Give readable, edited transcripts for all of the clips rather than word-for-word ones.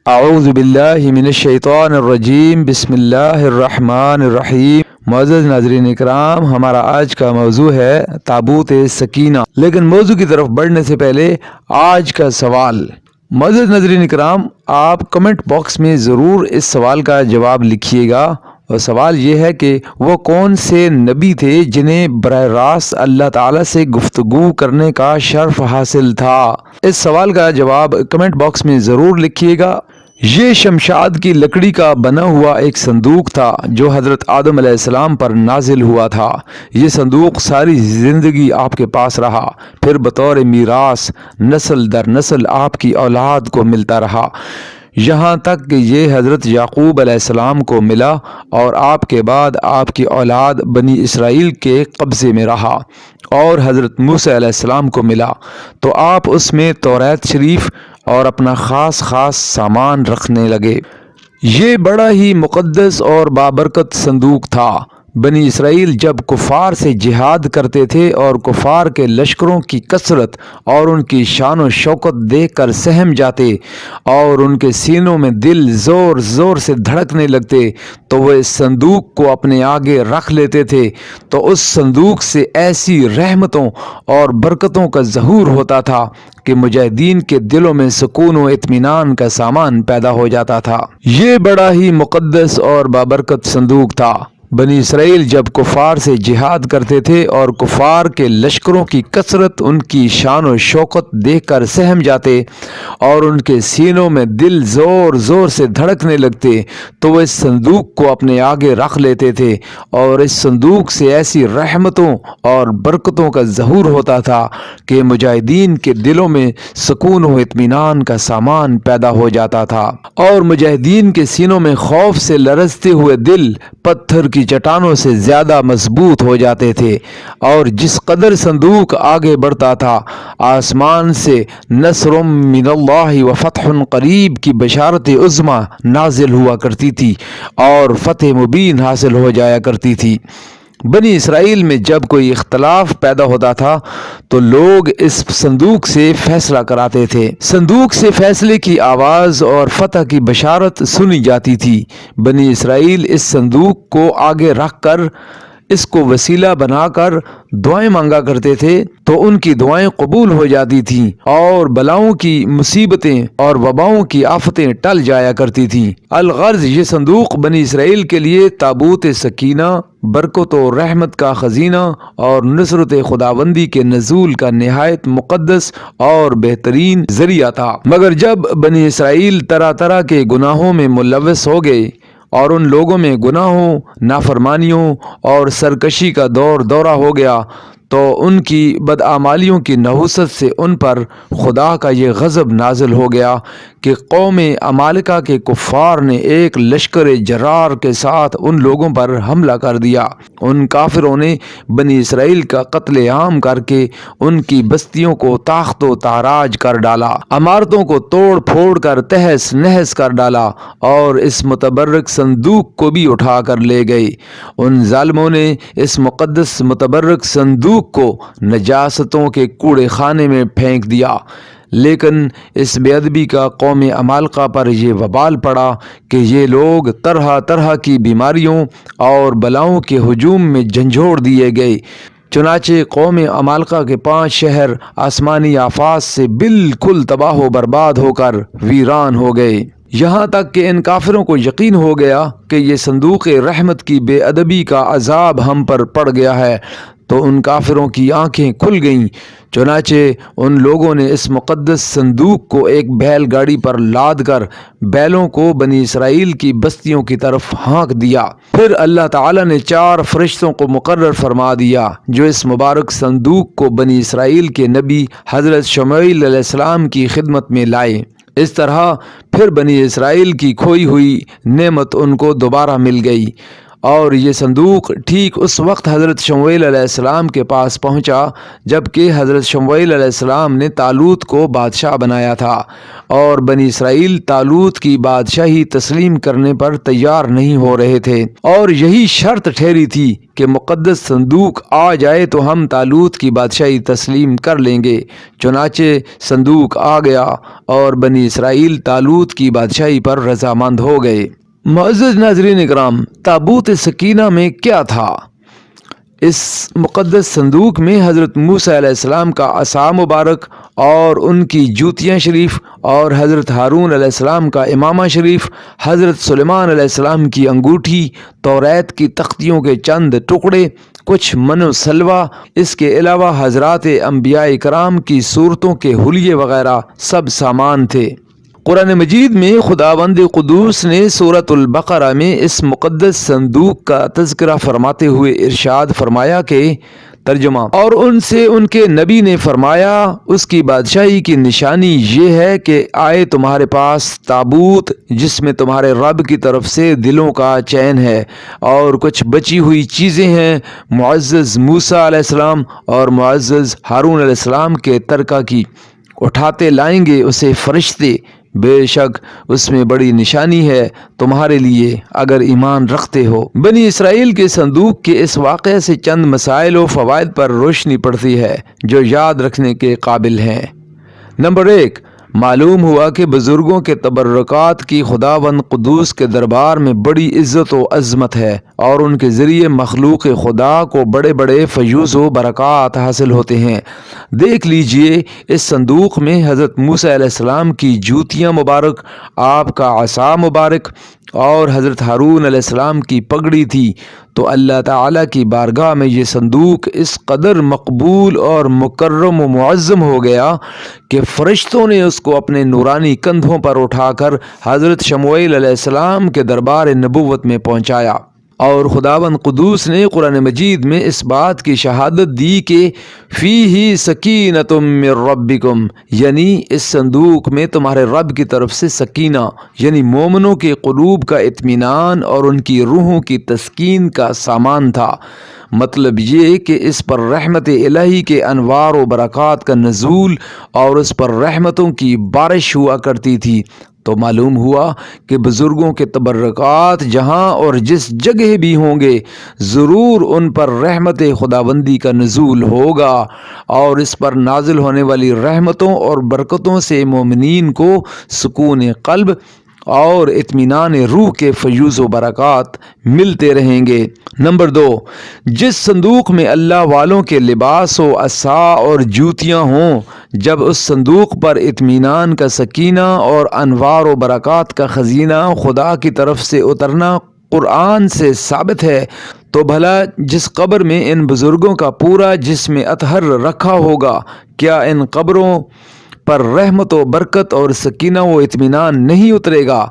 اعوذ باللہ من الشیطان الرجیم، بسم اللہ الرحمن الرحیم۔ معزز ناظرین اکرام، ہمارا آج کا موضوع ہے تابوت سکینہ۔ لیکن موضوع کی طرف بڑھنے سے پہلے آج کا سوال۔ معزز ناظرین اکرام، آپ کمنٹ باکس میں ضرور اس سوال کا جواب لکھیے گا، اور سوال یہ ہے کہ وہ کون سے نبی تھے جنہیں براہ راست اللہ تعالیٰ سے گفتگو کرنے کا شرف حاصل تھا؟ اس سوال کا جواب کمنٹ باکس میں ضرور لکھیے گا۔ یہ شمشاد کی لکڑی کا بنا ہوا ایک صندوق تھا جو حضرت آدم علیہ السلام پر نازل ہوا تھا۔ یہ صندوق ساری زندگی آپ کے پاس رہا، پھر بطور میراث نسل در نسل آپ کی اولاد کو ملتا رہا، یہاں تک کہ یہ حضرت یعقوب علیہ السلام کو ملا اور آپ کے بعد آپ کی اولاد بنی اسرائیل کے قبضے میں رہا اور حضرت موسیٰ علیہ السلام کو ملا، تو آپ اس میں توریت شریف اور اپنا خاص سامان رکھنے لگے۔ یہ بڑا ہی مقدس اور بابرکت صندوق تھا۔ بنی اسرائیل جب کفار سے جہاد کرتے تھے اور کفار کے لشکروں کی کثرت اور ان کی شان و شوکت دیکھ کر سہم جاتے اور ان کے سینوں میں دل زور زور سے دھڑکنے لگتے، تو وہ اس صندوق کو اپنے آگے رکھ لیتے تھے، تو اس صندوق سے ایسی رحمتوں اور برکتوں کا ظہور ہوتا تھا کہ مجاہدین کے دلوں میں سکون و اطمینان کا سامان پیدا ہو جاتا تھا۔ یہ بڑا ہی مقدس اور بابرکت صندوق تھا۔ بنی اسرائیل جب کفار سے جہاد کرتے تھے اور کفار کے لشکروں کی کثرت ان کی شان و شوکت دیکھ کر سہم جاتے اور ان کے سینوں میں دل زور زور سے دھڑکنے لگتے، تو وہ اس صندوق کو اپنے آگے رکھ لیتے تھے اور اس صندوق سے ایسی رحمتوں اور برکتوں کا ظہور ہوتا تھا کہ مجاہدین کے دلوں میں سکون و اطمینان کا سامان پیدا ہو جاتا تھا، اور مجاہدین کے سینوں میں خوف سے لرزتے ہوئے دل پتھر کی چٹانوں سے زیادہ مضبوط ہو جاتے تھے، اور جس قدر صندوق آگے بڑھتا تھا، آسمان سے نصر من اللہ و فتح قریب کی بشارت عظمی نازل ہوا کرتی تھی اور فتح مبین حاصل ہو جایا کرتی تھی۔ بنی اسرائیل میں جب کوئی اختلاف پیدا ہوتا تھا تو لوگ اس صندوق سے فیصلہ کراتے تھے۔ صندوق سے فیصلے کی آواز اور فتح کی بشارت سنی جاتی تھی۔ بنی اسرائیل اس صندوق کو آگے رکھ کر، اس کو وسیلہ بنا کر دعائیں مانگا کرتے تھے، تو ان کی دعائیں قبول ہو جاتی تھیں اور بلاؤں کی مصیبتیں اور وباؤں کی آفتیں ٹل جایا کرتی تھیں۔ الغرض یہ صندوق بنی اسرائیل کے لیے تابوت سکینہ، برکت و رحمت کا خزینہ اور نصرت خداوندی کے نزول کا نہایت مقدس اور بہترین ذریعہ تھا۔ مگر جب بنی اسرائیل طرح طرح کے گناہوں میں ملوث ہو گئے اور ان لوگوں میں گناہوں، نافرمانیوں اور سرکشی کا دورہ ہو گیا، تو ان کی بدعمالیوں کی نحوست سے ان پر خدا کا یہ غضب نازل ہو گیا کہ قوم عمالقہ کے کفار نے ایک لشکر جرار کے ساتھ ان لوگوں پر حملہ کر دیا۔ ان کافروں نے بنی اسرائیل کا قتل عام کر کے ان کی بستیوں کو تاخت و تاراج کر ڈالا، عمارتوں کو توڑ پھوڑ کر تہس نہس کر ڈالا اور اس متبرک صندوق کو بھی اٹھا کر لے گئے۔ ان ظالموں نے اس مقدس متبرک صندوق کو نجاستوں کے کوڑے خانے میں پھینک دیا، لیکن اس بے ادبی کا قوم عمالقہ پر یہ وبال پڑا کہ یہ لوگ طرح طرح کی بیماریوں اور بلاؤں کے ہجوم میں جھنجھوڑ دیے گئے۔ چنانچہ قوم عمالقہ کے 5 شہر آسمانی آفات سے بالکل تباہ و برباد ہو کر ویران ہو گئے، یہاں تک کہ ان کافروں کو یقین ہو گیا کہ یہ صندوق رحمت کی بے ادبی کا عذاب ہم پر پڑ گیا ہے، تو ان کافروں کی آنکھیں کھل گئیں۔ چنانچہ ان لوگوں نے اس مقدس صندوق کو ایک بیل گاڑی پر لاد کر بیلوں کو بنی اسرائیل کی بستیوں کی طرف ہانک دیا۔ پھر اللہ تعالیٰ نے 4 فرشتوں کو مقرر فرما دیا جو اس مبارک صندوق کو بنی اسرائیل کے نبی حضرت شمعیل علیہ السلام کی خدمت میں لائے۔ اس طرح پھر بنی اسرائیل کی کھوئی ہوئی نعمت ان کو دوبارہ مل گئی، اور یہ صندوق ٹھیک اس وقت حضرت شمویل علیہ السلام کے پاس پہنچا جب کہ حضرت شمویل علیہ السلام نے طالوت کو بادشاہ بنایا تھا اور بنی اسرائیل طالوت کی بادشاہی تسلیم کرنے پر تیار نہیں ہو رہے تھے، اور یہی شرط ٹھہری تھی کہ مقدس صندوق آ جائے تو ہم طالوت کی بادشاہی تسلیم کر لیں گے۔ چنانچہ صندوق آ گیا اور بنی اسرائیل طالوت کی بادشاہی پر رضامند ہو گئے۔ معزز ناظرین اکرام، تابوت سکینہ میں کیا تھا؟ اس مقدس صندوق میں حضرت موسیٰ علیہ السلام کا عصا مبارک اور ان کی جوتیاں شریف، اور حضرت ہارون علیہ السلام کا امامہ شریف، حضرت سلیمان علیہ السلام کی انگوٹھی، توریت کی تختیوں کے چند ٹکڑے، کچھ من و سلوہ، اس کے علاوہ حضرات انبیاء کرام کی صورتوں کے حلیے وغیرہ سب سامان تھے۔ قرآن مجید میں خداوند قدوس نے سورۃ البقرہ میں اس مقدس صندوق کا تذکرہ فرماتے ہوئے ارشاد فرمایا کہ ترجمہ، اور ان سے ان کے نبی نے فرمایا اس کی بادشاہی کی نشانی یہ ہے کہ آئے تمہارے پاس تابوت جس میں تمہارے رب کی طرف سے دلوں کا چین ہے اور کچھ بچی ہوئی چیزیں ہیں معزز موسیٰ علیہ السلام اور معزز ہارون علیہ السلام کے ترکہ کی، اٹھاتے لائیں گے اسے فرشتے، بے شک اس میں بڑی نشانی ہے تمہارے لیے اگر ایمان رکھتے ہو۔ بنی اسرائیل کے صندوق کے اس واقعے سے چند مسائل و فوائد پر روشنی پڑتی ہے جو یاد رکھنے کے قابل ہیں۔ نمبر 1، معلوم ہوا کہ بزرگوں کے تبرکات کی خداوند قدوس کے دربار میں بڑی عزت و عظمت ہے اور ان کے ذریعے مخلوق خدا کو بڑے بڑے فیوز و برکات حاصل ہوتے ہیں۔ دیکھ لیجئے اس صندوق میں حضرت موسیٰ علیہ السلام کی جوتیاں مبارک، آپ کا عصا مبارک اور حضرت ہارون علیہ السلام کی پگڑی تھی، تو اللہ تعالیٰ کی بارگاہ میں یہ صندوق اس قدر مقبول اور مکرم و معظم ہو گیا کہ فرشتوں نے اس کو اپنے نورانی کندھوں پر اٹھا کر حضرت شمویل علیہ السلام کے دربار نبوت میں پہنچایا، اور خداوند قدوس نے قرآن مجید میں اس بات کی شہادت دی کہ فیہ سکینۃ من ربکم، یعنی اس صندوق میں تمہارے رب کی طرف سے سکینہ یعنی مومنوں کے قلوب کا اطمینان اور ان کی روحوں کی تسکین کا سامان تھا۔ مطلب یہ کہ اس پر رحمت الہی کے انوار و برکات کا نزول اور اس پر رحمتوں کی بارش ہوا کرتی تھی۔ تو معلوم ہوا کہ بزرگوں کے تبرکات جہاں اور جس جگہ بھی ہوں گے ضرور ان پر رحمت خداوندی کا نزول ہوگا، اور اس پر نازل ہونے والی رحمتوں اور برکتوں سے مومنین کو سکون قلب اور اطمینان روح کے فیوز و برکات ملتے رہیں گے۔ نمبر 2، جس صندوق میں اللہ والوں کے لباس و عصا اور جوتیاں ہوں، جب اس صندوق پر اطمینان کا سکینہ اور انوار و برکات کا خزینہ خدا کی طرف سے اترنا قرآن سے ثابت ہے، تو بھلا جس قبر میں ان بزرگوں کا پورا جسم اطہر رکھا ہوگا، کیا ان قبروں پر رحمت و برکت اور سکینہ و اطمینان نہیں اترے گا؟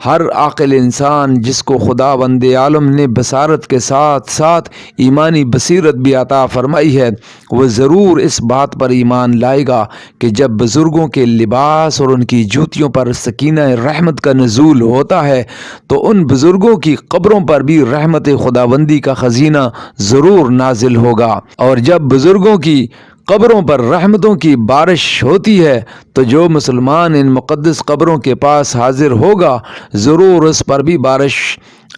ہر عاقل انسان جس کو خداوند عالم نے بصارت کے ساتھ ساتھ ایمانی بصیرت بھی عطا فرمائی ہے، وہ ضرور اس بات پر ایمان لائے گا کہ جب بزرگوں کے لباس اور ان کی جوتیوں پر سکینہ رحمت کا نزول ہوتا ہے تو ان بزرگوں کی قبروں پر بھی رحمت خداوندی کا خزینہ ضرور نازل ہوگا، اور جب بزرگوں کی قبروں پر رحمتوں کی بارش ہوتی ہے تو جو مسلمان ان مقدس قبروں کے پاس حاضر ہوگا ضرور اس پر بھی بارش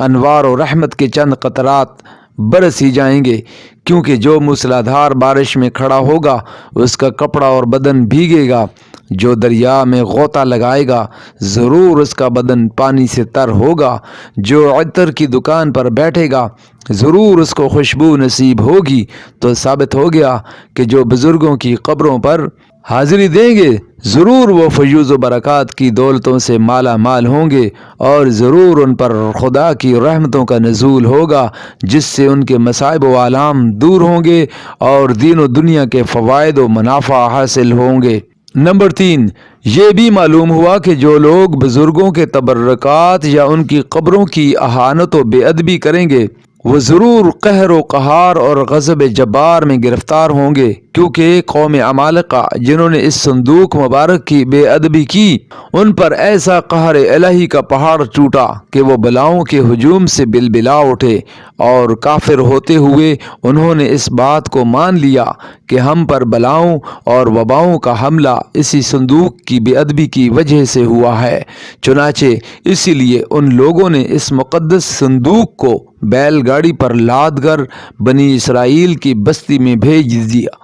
انوار و رحمت کے چند قطرات برس ہی جائیں گے، کیونکہ جو موسلادھار بارش میں کھڑا ہوگا اس کا کپڑا اور بدن بھیگے گا، جو دریا میں غوطہ لگائے گا ضرور اس کا بدن پانی سے تر ہوگا، جو عطر کی دکان پر بیٹھے گا ضرور اس کو خوشبو نصیب ہوگی۔ تو ثابت ہو گیا کہ جو بزرگوں کی قبروں پر حاضری دیں گے ضرور وہ فیوز و برکات کی دولتوں سے مالا مال ہوں گے، اور ضرور ان پر خدا کی رحمتوں کا نزول ہوگا جس سے ان کے مصائب و آلام دور ہوں گے اور دین و دنیا کے فوائد و منافع حاصل ہوں گے۔ نمبر 3، یہ بھی معلوم ہوا کہ جو لوگ بزرگوں کے تبرکات یا ان کی قبروں کی اہانت و بے ادبی کریں گے وہ ضرور قہر و قہار اور غضب جبار میں گرفتار ہوں گے، کیونکہ قوم عمالقہ جنہوں نے اس صندوق مبارک کی بے ادبی کی ان پر ایسا قہر الہی کا پہاڑ ٹوٹا کہ وہ بلاؤں کے ہجوم سے بلبلا اٹھے، اور کافر ہوتے ہوئے انہوں نے اس بات کو مان لیا کہ ہم پر بلاؤں اور وباؤں کا حملہ اسی صندوق کی بے ادبی کی وجہ سے ہوا ہے۔ چنانچہ اسی لیے ان لوگوں نے اس مقدس صندوق کو بیل گاڑی پر لاد کر بنی اسرائیل کی بستی میں بھیج دیا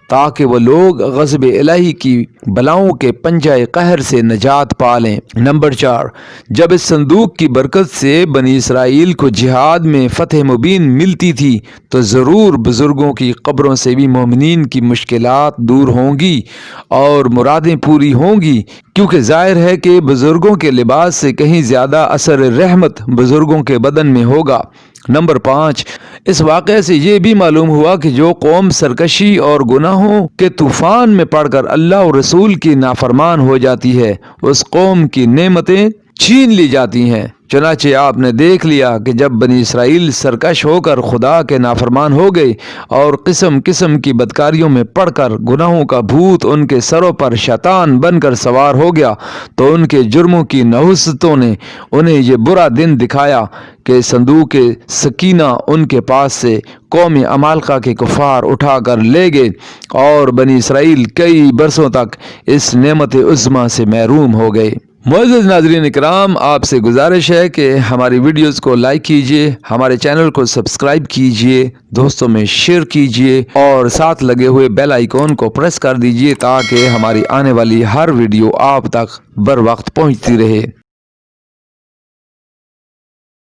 تاکہ وہ لوگ غضب الہی کی بلاؤں کے پنجہ قہر سے نجات پا لیں۔ نمبر 4، جب اس صندوق کی برکت سے بنی اسرائیل کو جہاد میں فتح مبین ملتی تھی تو ضرور بزرگوں کی قبروں سے بھی مومنین کی مشکلات دور ہوں گی اور مرادیں پوری ہوں گی، کیونکہ ظاہر ہے کہ بزرگوں کے لباس سے کہیں زیادہ اثر رحمت بزرگوں کے بدن میں ہوگا۔ نمبر 5، اس واقعے سے یہ بھی معلوم ہوا کہ جو قوم سرکشی اور گناہوں کے طوفان میں پڑ کر اللہ اور رسول کی نافرمان ہو جاتی ہے اس قوم کی نعمتیں چھین لی جاتی ہیں۔ چنانچہ آپ نے دیکھ لیا کہ جب بنی اسرائیل سرکش ہو کر خدا کے نافرمان ہو گئے اور قسم قسم کی بدکاریوں میں پڑ کر گناہوں کا بھوت ان کے سروں پر شیطان بن کر سوار ہو گیا تو ان کے جرموں کی نحوستوں نے انہیں یہ برا دن دکھایا کہ صندوق سکینہ ان کے پاس سے قوم عمالقہ کے کفار اٹھا کر لے گئے اور بنی اسرائیل کئی برسوں تک اس نعمت عظمیٰ سے محروم ہو گئے۔ معزز ناظرین اکرام، آپ سے گزارش ہے کہ ہماری ویڈیوز کو لائک کیجئے، ہمارے چینل کو سبسکرائب کیجئے، دوستوں میں شیئر کیجئے اور ساتھ لگے ہوئے بیل آئیکن کو پریس کر دیجئے تاکہ ہماری آنے والی ہر ویڈیو آپ تک بر وقت پہنچتی رہے۔